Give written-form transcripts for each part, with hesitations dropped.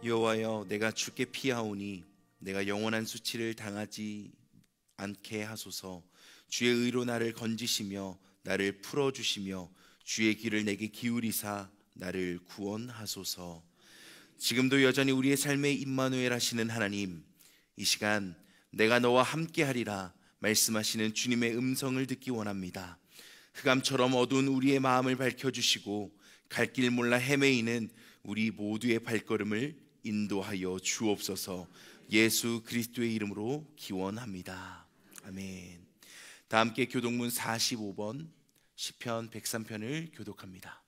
여호와여, 내가 주께 피하오니 내가 영원한 수치를 당하지 않게 하소서. 주의 의로 나를 건지시며 나를 풀어주시며 주의 귀를 내게 기울이사 나를 구원하소서. 지금도 여전히 우리의 삶의 임마누엘 하시는 하나님, 이 시간 내가 너와 함께하리라 말씀하시는 주님의 음성을 듣기 원합니다. 흑암처럼 어두운 우리의 마음을 밝혀주시고 갈 길 몰라 헤매이는 우리 모두의 발걸음을 인도하여 주옵소서. 예수 그리스도의 이름으로 기원합니다. 아멘. 다 함께 교독문 45번 시편 103편을 교독합니다.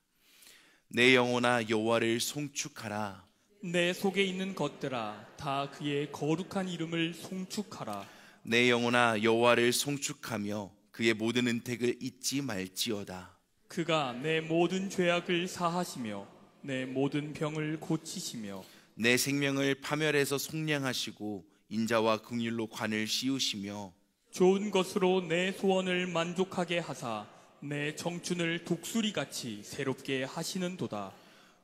내 영혼아 여호와를 송축하라. 내 속에 있는 것들아 다 그의 거룩한 이름을 송축하라. 내 영혼아 여호와를 송축하며 그의 모든 은택을 잊지 말지어다. 그가 내 모든 죄악을 사하시며 내 모든 병을 고치시며 내 생명을 파멸해서 속량하시고 인자와 긍휼로 관을 씌우시며 좋은 것으로 내 소원을 만족하게 하사 내 청춘을 독수리같이 새롭게 하시는도다.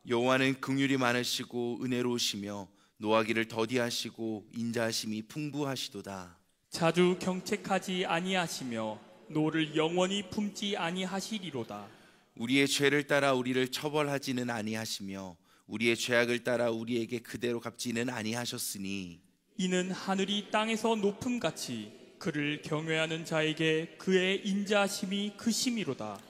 여호와는 긍휼이 많으시고 은혜로우시며 노하기를 더디하시고 인자하심이 풍부하시도다. 자주 경책하지 아니하시며 노를 영원히 품지 아니하시리로다. 우리의 죄를 따라 우리를 처벌하지는 아니하시며 우리의 죄악을 따라 우리에게 그대로 갚지는 아니하셨으니 이는 하늘이 땅에서 높음같이 그를 경외하는 자에게 그의 인자하심이 크심이로다.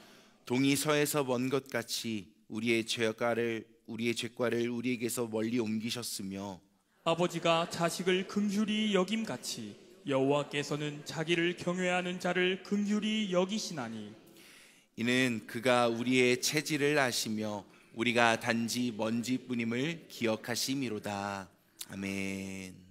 동이 서에서 먼 것 같이 우리의 죄과를 우리에게서 멀리 옮기셨으며 아버지가 자식을 긍휼히 여김같이 여호와께서는 자기를 경외하는 자를 긍휼히 여기시나니 이는 그가 우리의 체질을 아시며 우리가 단지 먼지뿐임을 기억하심이로다. 아멘.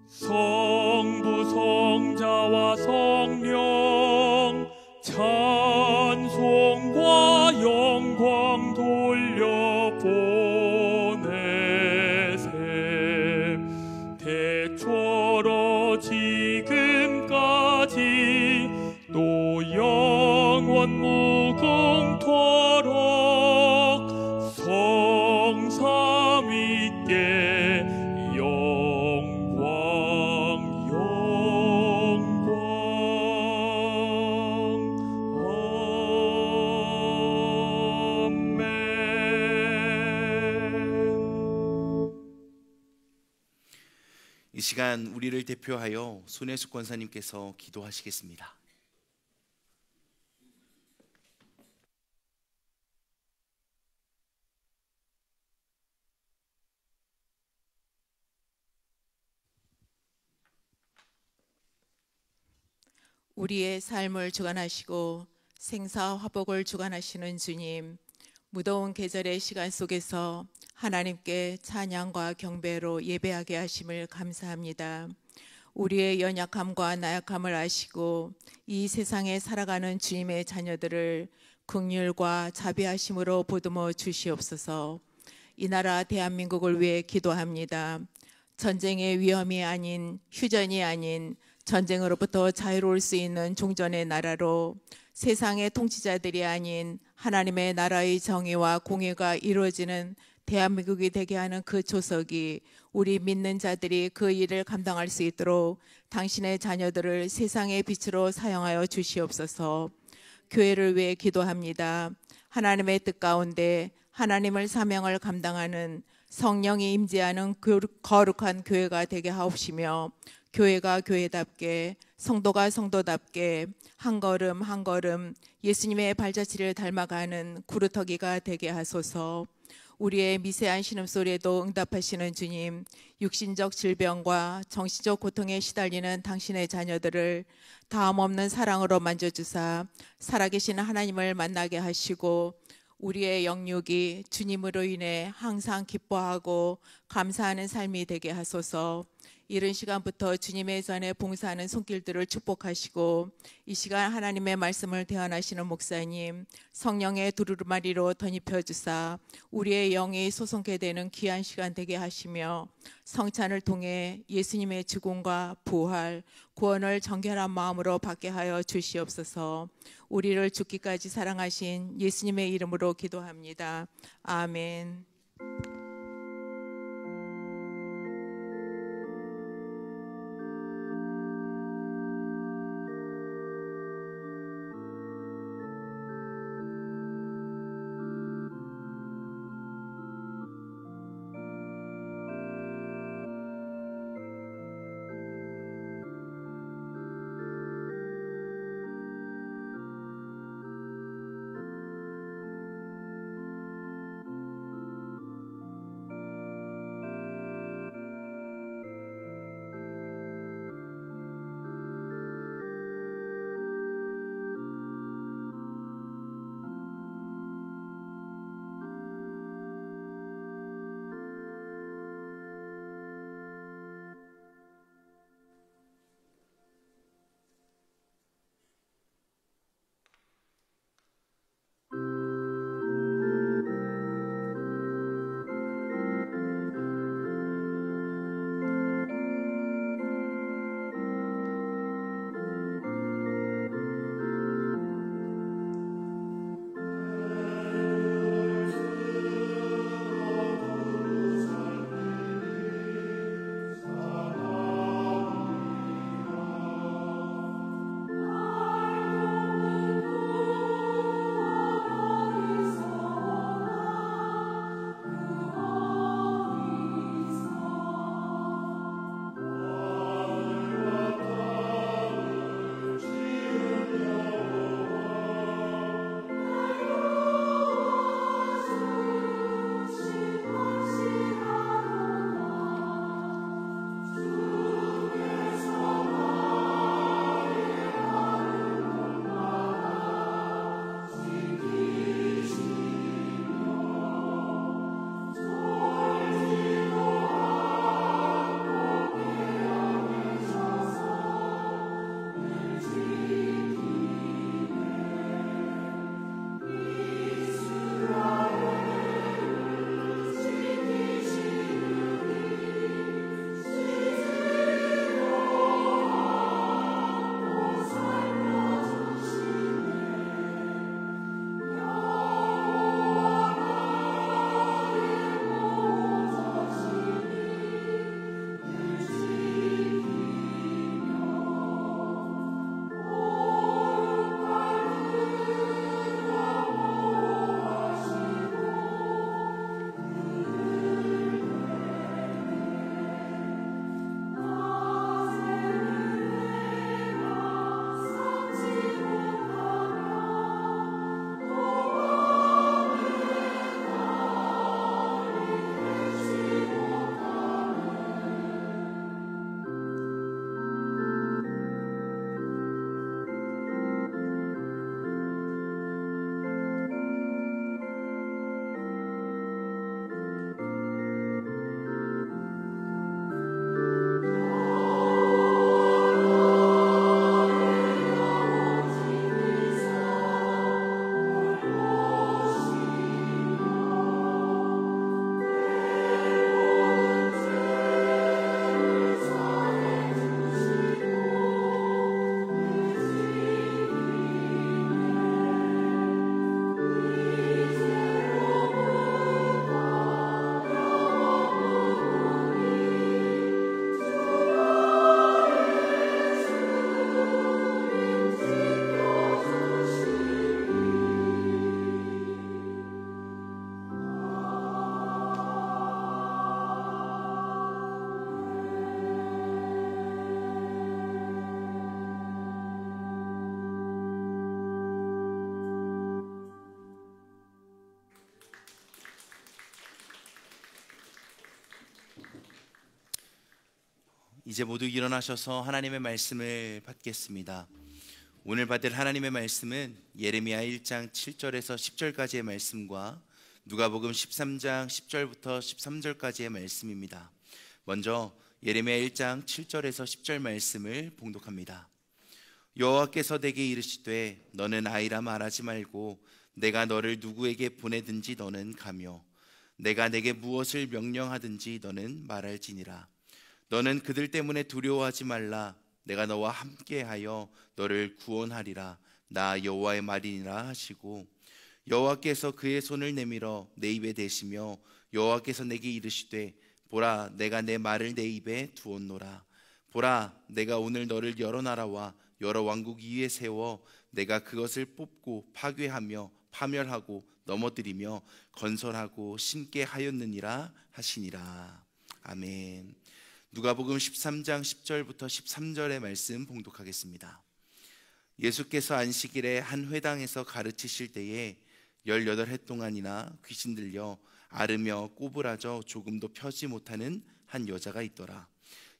성부 성자와 성령 찬송과 영광 돌려보내세. 대초로 지금까지 또 영원 무궁토록 성삼위께 이 시간 우리를 대표하여 손혜숙 권사님께서 기도하시겠습니다. 우리의 삶을 주관하시고 생사화복을 주관하시는 주님, 무더운 계절의 시간 속에서 하나님께 찬양과 경배로 예배하게 하심을 감사합니다. 우리의 연약함과 나약함을 아시고 이 세상에 살아가는 주님의 자녀들을 긍휼과 자비하심으로 보듬어 주시옵소서. 이 나라 대한민국을 위해 기도합니다. 전쟁의 위험이 아닌, 휴전이 아닌 전쟁으로부터 자유로울 수 있는 종전의 나라로 세상의 통치자들이 아닌 하나님의 나라의 정의와 공의가 이루어지는 대한민국이 되게 하는 그 조석이 우리 믿는 자들이 그 일을 감당할 수 있도록 당신의 자녀들을 세상의 빛으로 사용하여 주시옵소서. 교회를 위해 기도합니다. 하나님의 뜻 가운데 하나님을 사명을 감당하는 성령이 임재하는 거룩한 교회가 되게 하옵시며, 교회가 교회답게, 성도가 성도답게 한 걸음 한 걸음 예수님의 발자취를 닮아가는 구루터기가 되게 하소서. 우리의 미세한 신음소리에도 응답하시는 주님, 육신적 질병과 정신적 고통에 시달리는 당신의 자녀들을 다함없는 사랑으로 만져주사 살아계신 하나님을 만나게 하시고, 우리의 영육이 주님으로 인해 항상 기뻐하고 감사하는 삶이 되게 하소서. 이른 시간부터 주님의 전에 봉사하는 손길들을 축복하시고 이 시간 하나님의 말씀을 대언하시는 목사님 성령의 두루마리로 덧입혀 주사 우리의 영이 솟게 되는 귀한 시간 되게 하시며 성찬을 통해 예수님의 죽음과 부활, 구원을 정결한 마음으로 받게 하여 주시옵소서. 우리를 죽기까지 사랑하신 예수님의 이름으로 기도합니다. 아멘. 이제 모두 일어나셔서 하나님의 말씀을 받겠습니다. 오늘 받을 하나님의 말씀은 예레미야 1장 7절에서 10절까지의 말씀과 누가복음 13장 10절부터 13절까지의 말씀입니다. 먼저 예레미야 1장 7절에서 10절 말씀을 봉독합니다. 여호와께서 내게 이르시되 너는 아이라 말하지 말고 내가 너를 누구에게 보내든지 너는 가며 내가 내게 무엇을 명령하든지 너는 말할지니라. 너는 그들 때문에 두려워하지 말라. 내가 너와 함께하여 너를 구원하리라. 나 여호와의 말이니라 하시고, 여호와께서 그의 손을 내밀어 내 입에 대시며 여호와께서 내게 이르시되 보라, 내가 내 말을 내 입에 두었노라. 보라, 내가 오늘 너를 여러 나라와 여러 왕국 위에 세워 내가 그것을 뽑고 파괴하며 파멸하고 넘어뜨리며 건설하고 심게 하였느니라 하시니라. 아멘. 누가복음 13장 10절부터 13절의 말씀 봉독하겠습니다. 예수께서 안식일에 한 회당에서 가르치실 때에 18해 동안이나 귀신 들려 앓으며 꼬부라져 조금도 펴지 못하는 한 여자가 있더라.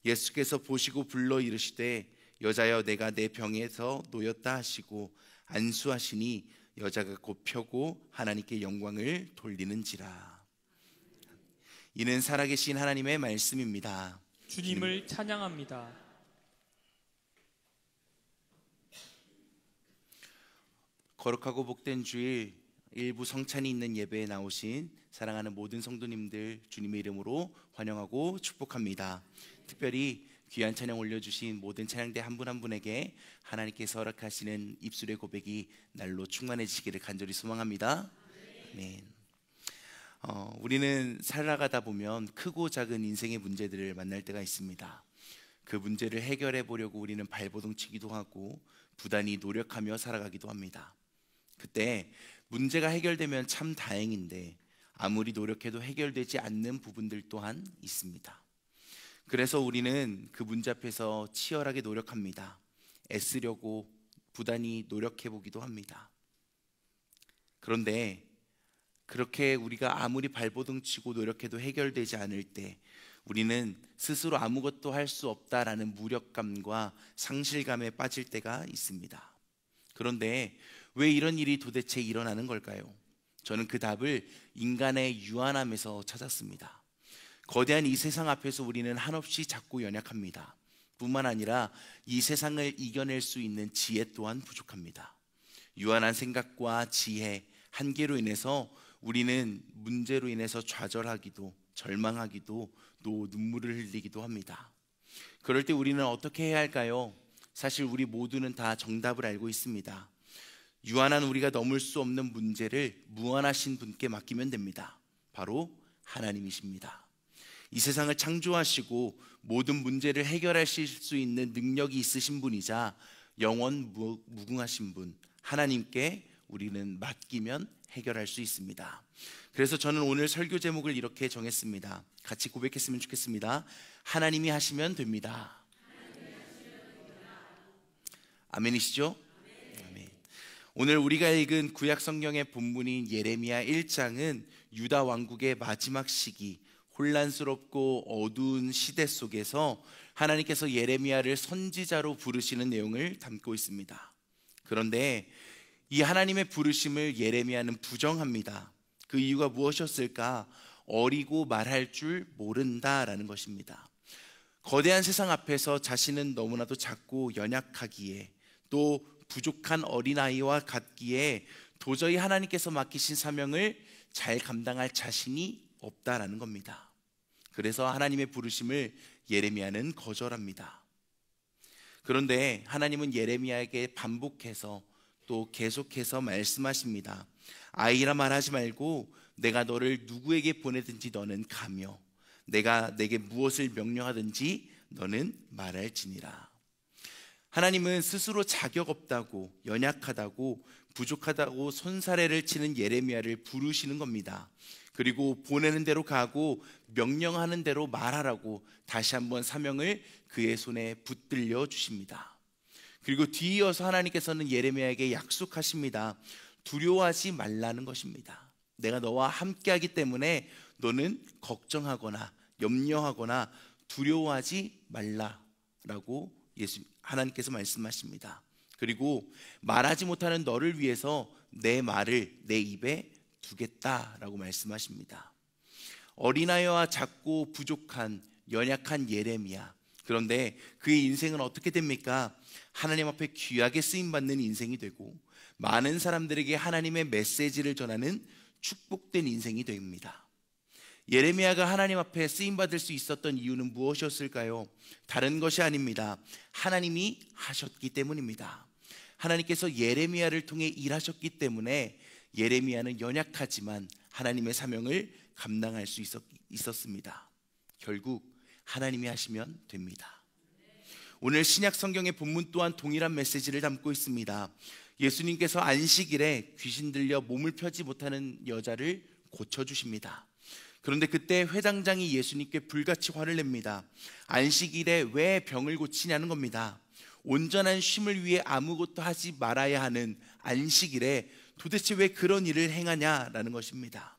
예수께서 보시고 불러 이르시되 여자여, 내가 내 병에서 놓였다 하시고 안수하시니 여자가 곧 펴고 하나님께 영광을 돌리는지라. 이는 살아계신 하나님의 말씀입니다. 주님을 찬양합니다. 거룩하고 복된 주일, 일부 성찬이 있는 예배에 나오신 사랑하는 모든 성도님들 주님의 이름으로 환영하고 축복합니다. 특별히 귀한 찬양 올려주신 모든 찬양대 한 분 한 분에게 하나님께서 허락하시는 입술의 고백이 날로 충만해지기를 간절히 소망합니다. 아멘. 우리는 살아가다 보면 크고 작은 인생의 문제들을 만날 때가 있습니다. 그 문제를 해결해 보려고 우리는 발버둥치기도 하고 부단히 노력하며 살아가기도 합니다. 그때 문제가 해결되면 참 다행인데 아무리 노력해도 해결되지 않는 부분들 또한 있습니다. 그래서 우리는 그 문제 앞에서 치열하게 노력합니다. 애쓰려고 부단히 노력해 보기도 합니다. 그런데 그렇게 우리가 아무리 발버둥치고 노력해도 해결되지 않을 때 우리는 스스로 아무것도 할 수 없다라는 무력감과 상실감에 빠질 때가 있습니다. 그런데 왜 이런 일이 도대체 일어나는 걸까요? 저는 그 답을 인간의 유한함에서 찾았습니다. 거대한 이 세상 앞에서 우리는 한없이 작고 연약합니다. 뿐만 아니라 이 세상을 이겨낼 수 있는 지혜 또한 부족합니다. 유한한 생각과 지혜, 한계로 인해서 우리는 문제로 인해서 좌절하기도, 절망하기도, 또 눈물을 흘리기도 합니다. 그럴 때 우리는 어떻게 해야 할까요? 사실 우리 모두는 다 정답을 알고 있습니다. 유한한 우리가 넘을 수 없는 문제를 무한하신 분께 맡기면 됩니다. 바로 하나님이십니다. 이 세상을 창조하시고 모든 문제를 해결하실 수 있는 능력이 있으신 분이자 영원 무궁하신 분 하나님께 우리는 맡기면 해결할 수 있습니다. 그래서 저는 오늘 설교 제목을 이렇게 정했습니다. 같이 고백했으면 좋겠습니다. 하나님이 하시면 됩니다. 아멘이시죠? 아멘. 오늘 우리가 읽은 구약 성경의 본문인 예레미야 1장은 유다 왕국의 마지막 시기, 혼란스럽고 어두운 시대 속에서 하나님께서 예레미야를 선지자로 부르시는 내용을 담고 있습니다. 그런데 이 하나님의 부르심을 예레미야는 부정합니다. 그 이유가 무엇이었을까? 어리고 말할 줄 모른다라는 것입니다. 거대한 세상 앞에서 자신은 너무나도 작고 연약하기에 또 부족한 어린아이와 같기에 도저히 하나님께서 맡기신 사명을 잘 감당할 자신이 없다라는 겁니다. 그래서 하나님의 부르심을 예레미야는 거절합니다. 그런데 하나님은 예레미야에게 반복해서 또 계속해서 말씀하십니다. 아이라 말하지 말고 내가 너를 누구에게 보내든지 너는 가며 내가 내게 무엇을 명령하든지 너는 말할지니라. 하나님은 스스로 자격 없다고, 연약하다고, 부족하다고 손사래를 치는 예레미야를 부르시는 겁니다. 그리고 보내는 대로 가고 명령하는 대로 말하라고 다시 한번 사명을 그의 손에 붙들려 주십니다. 그리고 뒤이어서 하나님께서는 예레미야에게 약속하십니다. 두려워하지 말라는 것입니다. 내가 너와 함께하기 때문에 너는 걱정하거나 염려하거나 두려워하지 말라라고 하나님께서 말씀하십니다. 그리고 말하지 못하는 너를 위해서 내 말을 내 입에 두겠다라고 말씀하십니다. 어린아이와 작고 부족한 연약한 예레미야. 그런데 그의 인생은 어떻게 됩니까? 하나님 앞에 귀하게 쓰임받는 인생이 되고 많은 사람들에게 하나님의 메시지를 전하는 축복된 인생이 됩니다. 예레미야가 하나님 앞에 쓰임받을 수 있었던 이유는 무엇이었을까요? 다른 것이 아닙니다. 하나님이 하셨기 때문입니다. 하나님께서 예레미야를 통해 일하셨기 때문에 예레미야는 연약하지만 하나님의 사명을 감당할 수 있었습니다. 결국 하나님이 하시면 됩니다. 오늘 신약 성경의 본문 또한 동일한 메시지를 담고 있습니다. 예수님께서 안식일에 귀신 들려 몸을 펴지 못하는 여자를 고쳐주십니다. 그런데 그때 회당장이 예수님께 불같이 화를 냅니다. 안식일에 왜 병을 고치냐는 겁니다. 온전한 쉼을 위해 아무것도 하지 말아야 하는 안식일에 도대체 왜 그런 일을 행하냐라는 것입니다.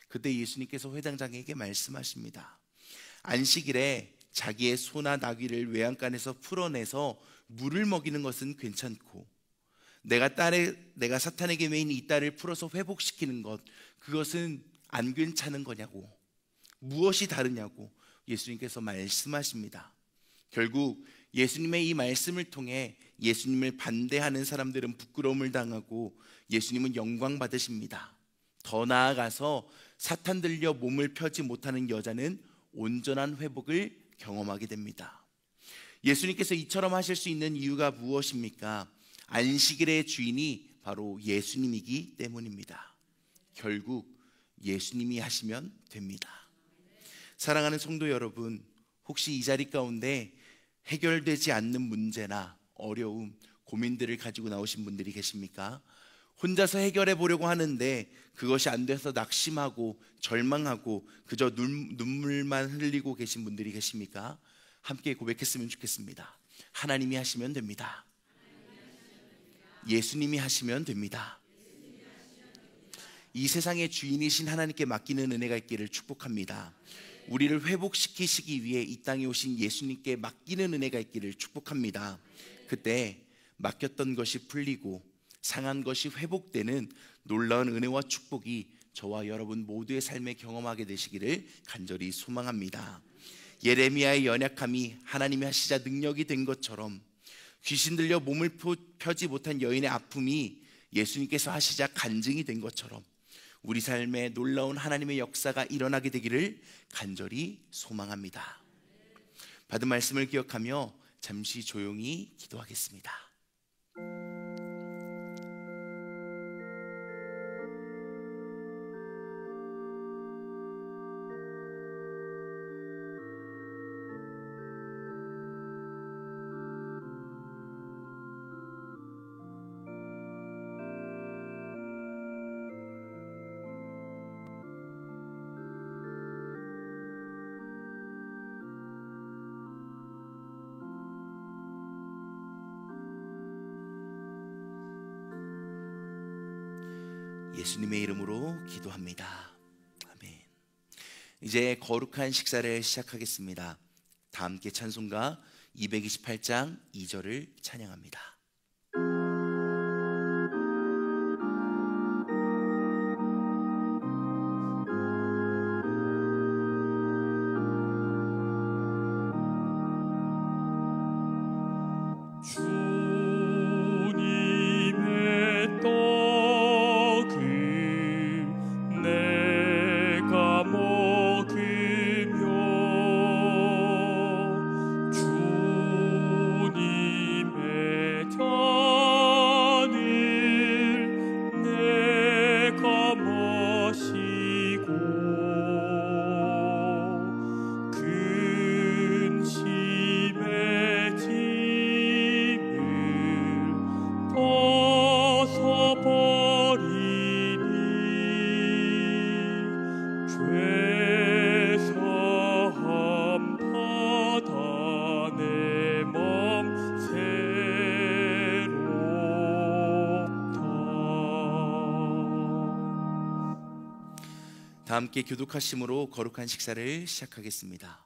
그때 예수님께서 회당장에게 말씀하십니다. 안식일에 자기의 소나 나귀를 외양간에서 풀어내서 물을 먹이는 것은 괜찮고 내가 사탄에게 매인 이 딸을 풀어서 회복시키는 것, 그것은 안 괜찮은 거냐고, 무엇이 다르냐고 예수님께서 말씀하십니다. 결국 예수님의 이 말씀을 통해 예수님을 반대하는 사람들은 부끄러움을 당하고 예수님은 영광 받으십니다. 더 나아가서 사탄 들려 몸을 펴지 못하는 여자는 온전한 회복을 경험하게 됩니다. 예수님께서 이처럼 하실 수 있는 이유가 무엇입니까? 안식일의 주인이 바로 예수님이기 때문입니다. 결국 예수님이 하시면 됩니다. 사랑하는 성도 여러분, 혹시 이 자리 가운데 해결되지 않는 문제나 어려움, 고민들을 가지고 나오신 분들이 계십니까? 혼자서 해결해 보려고 하는데 그것이 안 돼서 낙심하고 절망하고 그저 눈물만 흘리고 계신 분들이 계십니까? 함께 고백했으면 좋겠습니다. 하나님이 하시면 됩니다. 예수님이 하시면 됩니다. 이 세상의 주인이신 하나님께 맡기는 은혜가 있기를 축복합니다. 우리를 회복시키시기 위해 이 땅에 오신 예수님께 맡기는 은혜가 있기를 축복합니다. 그때 맡겼던 것이 풀리고 상한 것이 회복되는 놀라운 은혜와 축복이 저와 여러분 모두의 삶에 경험하게 되시기를 간절히 소망합니다. 예레미야의 연약함이 하나님이 하시자 능력이 된 것처럼 귀신 들려 몸을 펴지 못한 여인의 아픔이 예수님께서 하시자 간증이 된 것처럼 우리 삶에 놀라운 하나님의 역사가 일어나게 되기를 간절히 소망합니다. 받은 말씀을 기억하며 잠시 조용히 기도하겠습니다. 예수님의 이름으로 기도합니다. 아멘. 이제 거룩한 식사를 시작하겠습니다. 다 함께 찬송가 228장 2절을 찬양합니다. 다 함께 교독하심으로 거룩한 식사를 시작하겠습니다.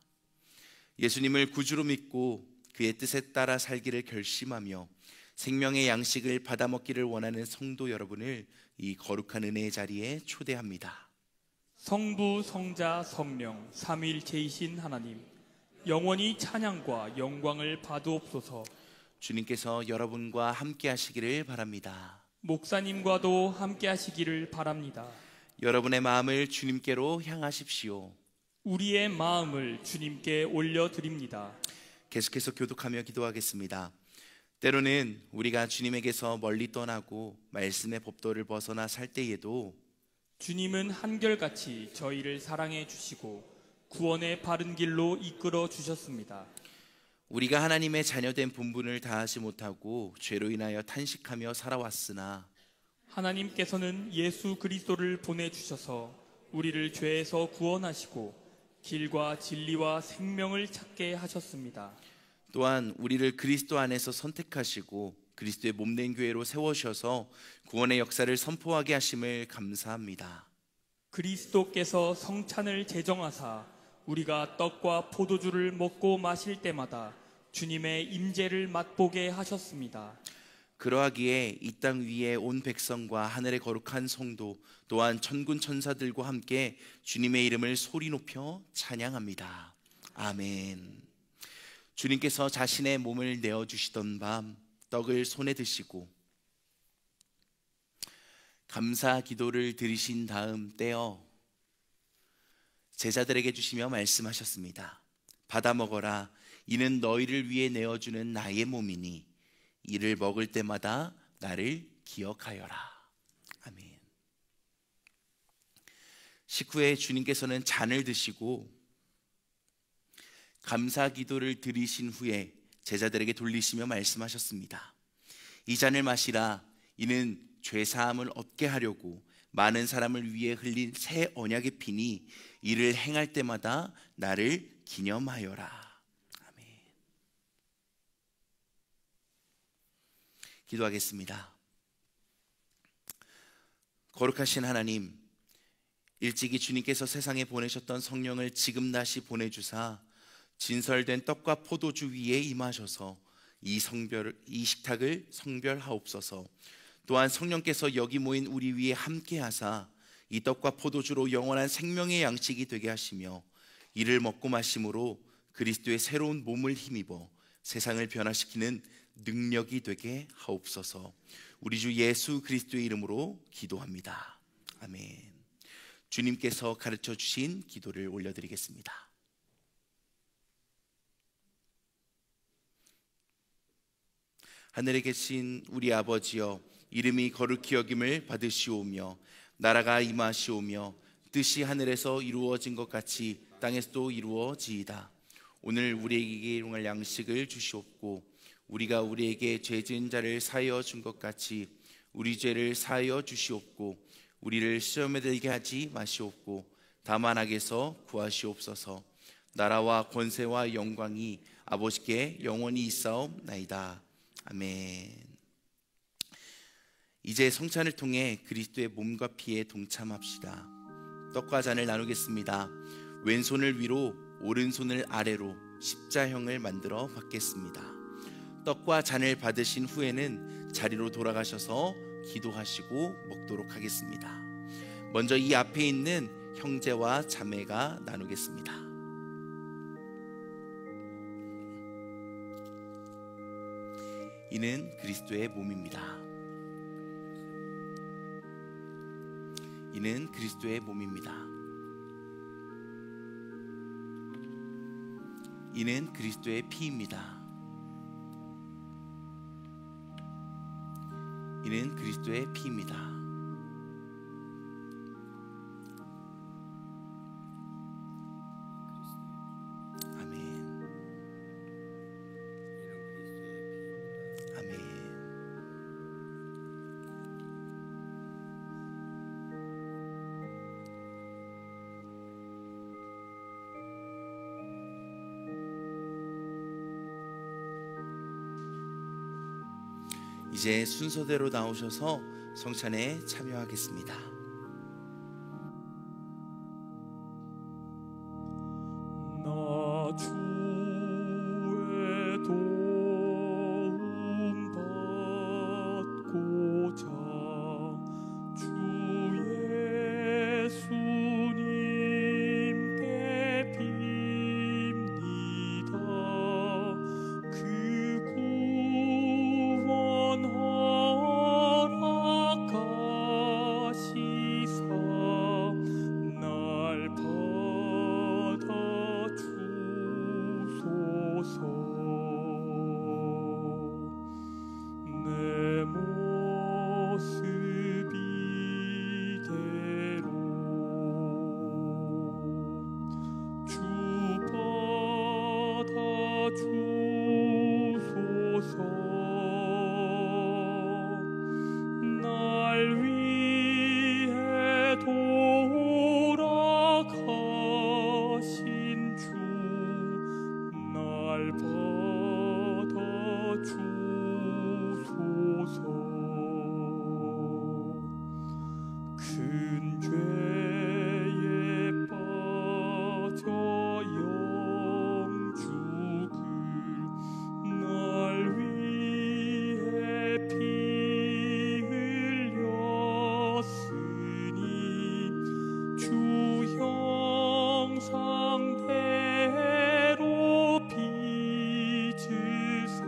예수님을 구주로 믿고 그의 뜻에 따라 살기를 결심하며 생명의 양식을 받아 먹기를 원하는 성도 여러분을 이 거룩한 은혜의 자리에 초대합니다. 성부, 성자, 성령, 삼위일체이신 하나님, 영원히 찬양과 영광을 받으옵소서. 주님께서 여러분과 함께 하시기를 바랍니다. 목사님과도 함께 하시기를 바랍니다. 여러분의 마음을 주님께로 향하십시오. 우리의 마음을 주님께 올려드립니다. 계속해서 교독하며 기도하겠습니다. 때로는 우리가 주님에게서 멀리 떠나고 말씀의 법도를 벗어나 살 때에도 주님은 한결같이 저희를 사랑해 주시고 구원의 바른 길로 이끌어 주셨습니다. 우리가 하나님의 자녀된 본분을 다하지 못하고 죄로 인하여 탄식하며 살아왔으나 하나님께서는 예수 그리스도를 보내주셔서 우리를 죄에서 구원하시고 길과 진리와 생명을 찾게 하셨습니다. 또한 우리를 그리스도 안에서 선택하시고 그리스도의 몸된 교회로 세우셔서 구원의 역사를 선포하게 하심을 감사합니다. 그리스도께서 성찬을 제정하사 우리가 떡과 포도주를 먹고 마실 때마다 주님의 임재를 맛보게 하셨습니다. 그러하기에 이 땅 위에 온 백성과 하늘의 거룩한 성도 또한 천군 천사들과 함께 주님의 이름을 소리 높여 찬양합니다. 아멘. 주님께서 자신의 몸을 내어주시던 밤 떡을 손에 드시고 감사 기도를 드리신 다음 떼어 제자들에게 주시며 말씀하셨습니다. 받아 먹어라. 이는 너희를 위해 내어주는 나의 몸이니 이를 먹을 때마다 나를 기억하여라. 아멘. 식후에 주님께서는 잔을 드시고 감사 기도를 드리신 후에 제자들에게 돌리시며 말씀하셨습니다. 이 잔을 마시라. 이는 죄 사함을 얻게 하려고 많은 사람을 위해 흘린 새 언약의 피니 이를 행할 때마다 나를 기념하여라. 기도하겠습니다. 거룩하신 하나님, 일찍이 주님께서 세상에 보내셨던 성령을 지금 다시 보내주사 진설된 떡과 포도주 위에 임하셔서 이 식탁을 성별하옵소서. 또한 성령께서 여기 모인 우리 위에 함께하사 이 떡과 포도주로 영원한 생명의 양식이 되게 하시며 이를 먹고 마심으로 그리스도의 새로운 몸을 힘입어 세상을 변화시키는 능력이 되게 하옵소서. 우리 주 예수 그리스도의 이름으로 기도합니다. 아멘. 주님께서 가르쳐 주신 기도를 올려드리겠습니다. 하늘에 계신 우리 아버지여, 이름이 거룩히 여김을 받으시오며 나라가 임하시오며 뜻이 하늘에서 이루어진 것 같이 땅에서도 이루어지이다. 오늘 우리에게 일용할 양식을 주시옵고 우리가 우리에게 죄 지은 자를 사하여 준 것 같이 우리 죄를 사하여 주시옵고 우리를 시험에 들게 하지 마시옵고 다만 악에서 구하시옵소서. 나라와 권세와 영광이 아버지께 영원히 있사옵나이다. 아멘. 이제 성찬을 통해 그리스도의 몸과 피에 동참합시다. 떡과 잔을 나누겠습니다. 왼손을 위로 오른손을 아래로 십자형을 만들어 받겠습니다. 떡과 잔을 받으신 후에는 자리로 돌아가셔서 기도하시고 먹도록 하겠습니다. 먼저 이 앞에 있는 형제와 자매가 나누겠습니다. 이는 그리스도의 몸입니다. 이는 그리스도의 몸입니다. 이는 그리스도의 피입니다. 이는 그리스도의 피입니다. 아멘. 아멘. 이제 순서대로 나오셔서 성찬에 참여하겠습니다. 나 주의 도움 받고자 주 예수님께 빕니다. 날 받아 주소서. 큰 죄에 빠져 영죽을 날 위해 피 흘렸으니 주 형상대로 빚으사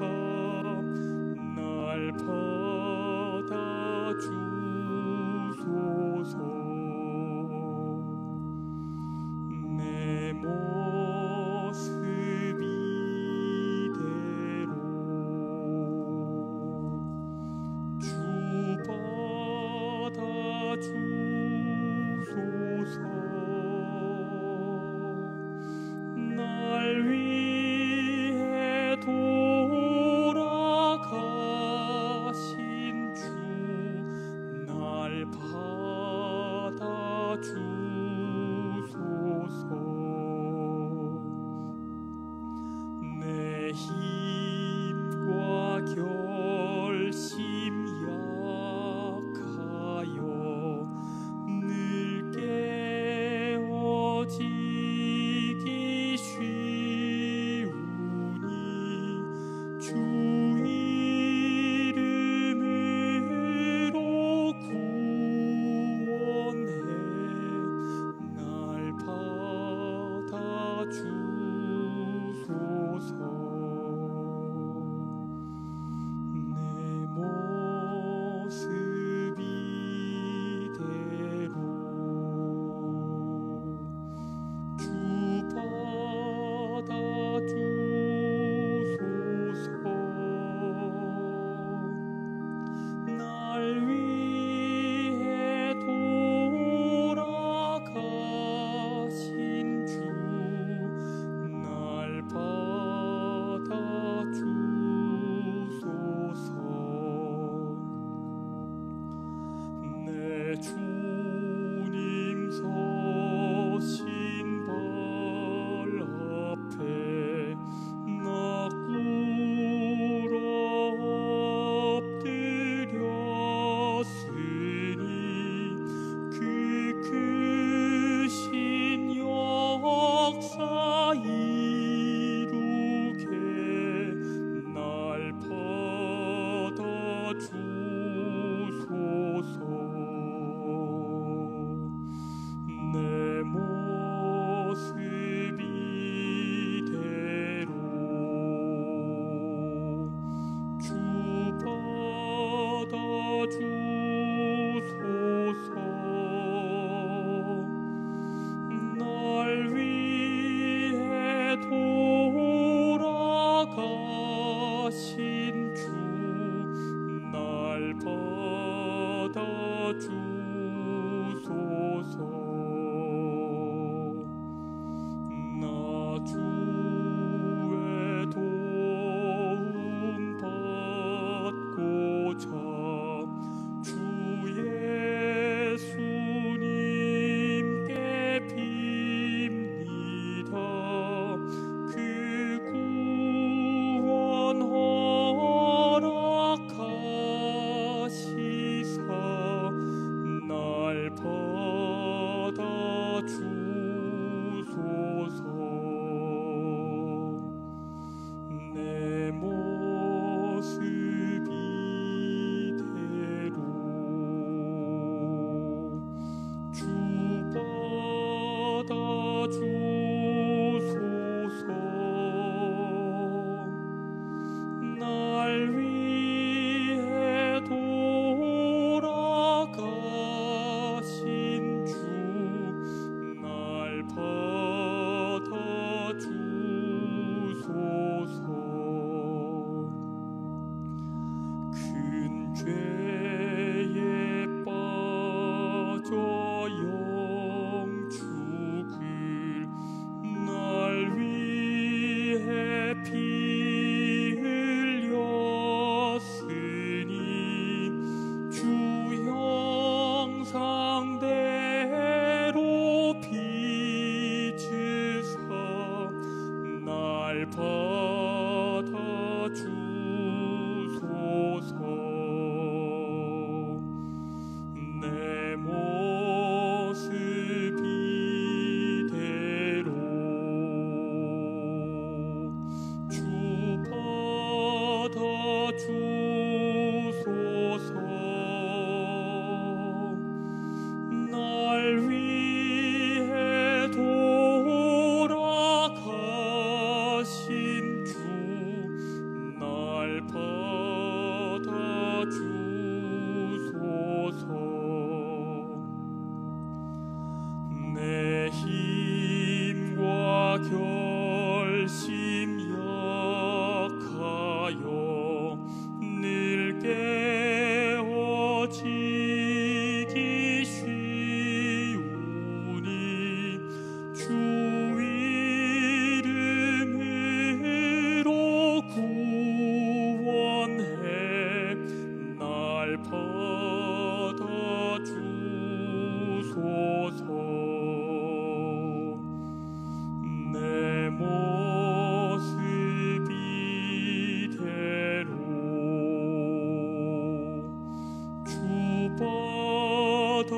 주소서. 내 모습 이대로 주 받아주소서. 날 위해 돌아가신 주, 날 받아주소서. 내 힘과 결심 약하여 늘 깨어지기 쉬우니 주 이름으로 구원해 날 받아주소서. 내 모습 이대로 주 받아주소서.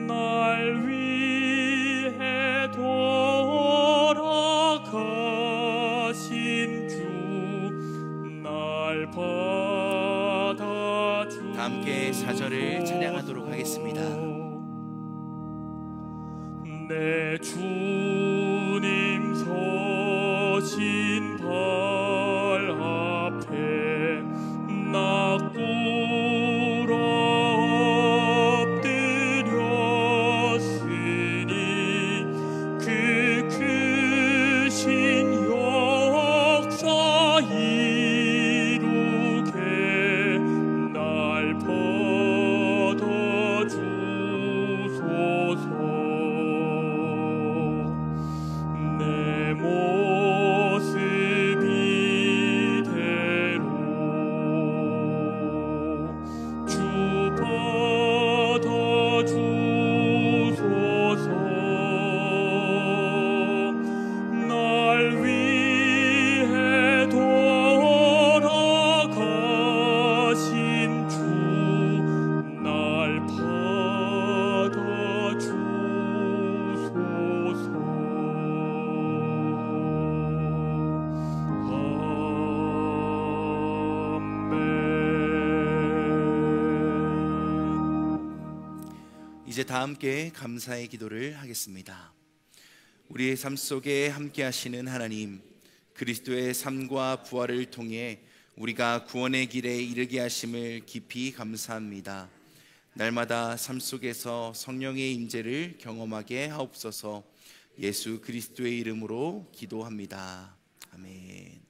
날 위해 돌아가신 주, 날 받아주소서. 다 함께 사절을 찬양하도록 하겠습니다. 내 주님 서신 발 앞에 나 꿇어 엎드렸으니 그 크신 역사 이루게 날 받아주소서. 내 모습 이대로 주 받아주소서. 날 위해 돌아가신 주, 날 받아주소서. 이제 다 함께 감사의 기도를 하겠습니다. 우리의 삶 속에 함께 하시는 하나님, 그리스도의 삶과 부활을 통해 우리가 구원의 길에 이르게 하심을 깊이 감사합니다. 날마다 삶 속에서 성령의 임재를 경험하게 하옵소서. 예수 그리스도의 이름으로 기도합니다. 아멘.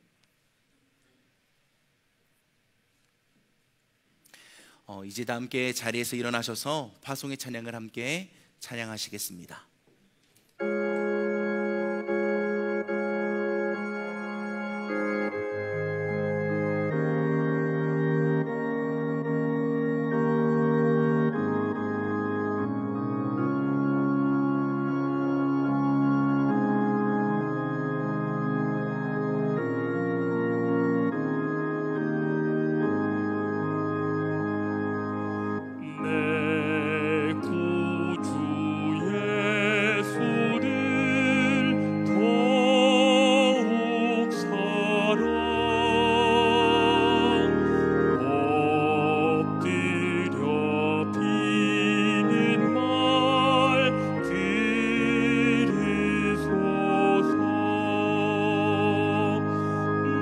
이제 다 함께 자리에서 일어나셔서 파송의 찬양을 함께 찬양하시겠습니다. 내 구주 예수를 더욱 사랑 엎드려 비는 말 들으소서.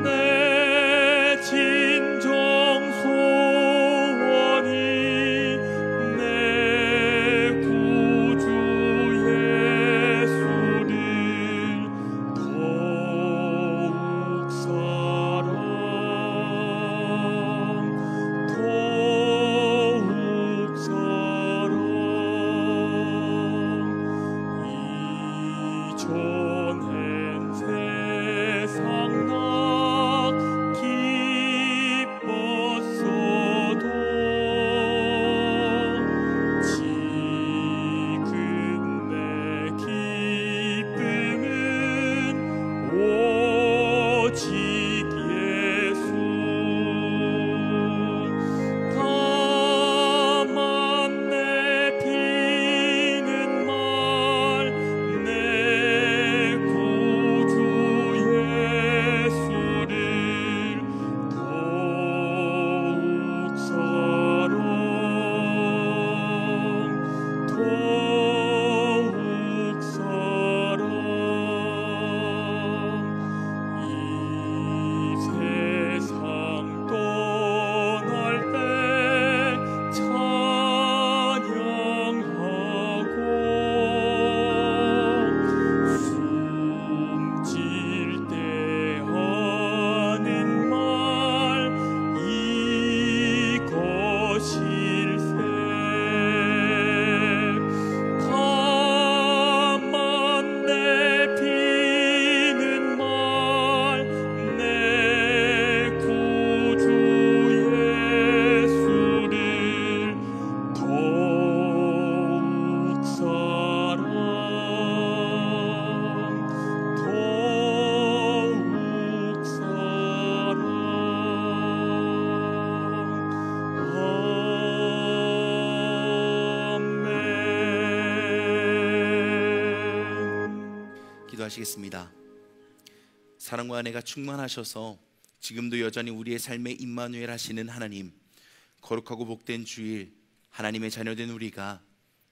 내 진정 소원이 내 구주 예수를 더욱 사랑 더욱 사랑. 이전엔 세상 나 기뻤어도 지금 내 기쁨 기도하시겠습니다. 사랑과 은혜가 충만하셔서 지금도 여전히 우리의 삶에 임마누엘 하시는 하나님, 거룩하고 복된 주일, 하나님의 자녀된 우리가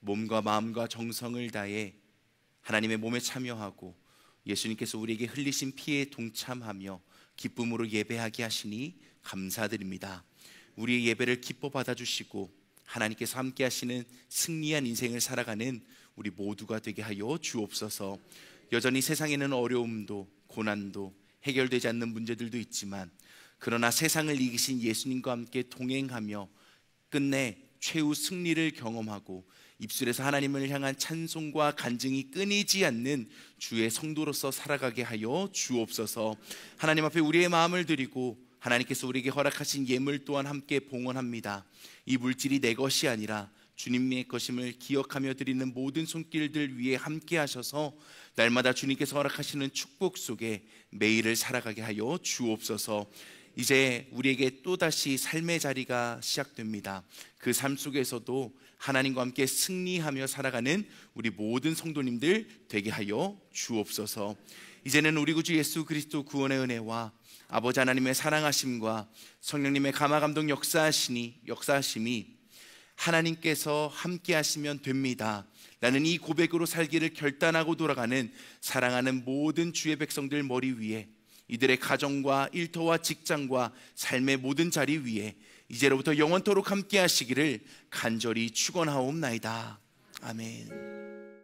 몸과 마음과 정성을 다해 하나님의 몸에 참여하고 예수님께서 우리에게 흘리신 피에 동참하며 기쁨으로 예배하게 하시니 감사드립니다. 우리의 예배를 기뻐 받아주시고 하나님께서 함께 하시는 승리한 인생을 살아가는 우리 모두가 되게 하여 주옵소서. 여전히 세상에는 어려움도 고난도 해결되지 않는 문제들도 있지만, 그러나 세상을 이기신 예수님과 함께 동행하며 끝내 최후 승리를 경험하고 입술에서 하나님을 향한 찬송과 간증이 끊이지 않는 주의 성도로서 살아가게 하여 주옵소서. 하나님 앞에 우리의 마음을 드리고 하나님께서 우리에게 허락하신 예물 또한 함께 봉헌합니다. 이 물질이 내 것이 아니라 주님의 것임을 기억하며 드리는 모든 손길들 위에 함께 하셔서 날마다 주님께서 허락하시는 축복 속에 매일을 살아가게 하여 주옵소서. 이제 우리에게 또다시 삶의 자리가 시작됩니다. 그 삶 속에서도 하나님과 함께 승리하며 살아가는 우리 모든 성도님들 되게 하여 주옵소서. 이제는 우리 구주 예수 그리스도 구원의 은혜와 아버지 하나님의 사랑하심과 성령님의 감화감동 역사하심이 하나님께서 함께 하시면 됩니다. 나는 이 고백으로 살기를 결단하고 돌아가는 사랑하는 모든 주의 백성들 머리 위에, 이들의 가정과 일터와 직장과 삶의 모든 자리 위에 이제로부터 영원토록 함께 하시기를 간절히 축원하옵나이다. 아멘.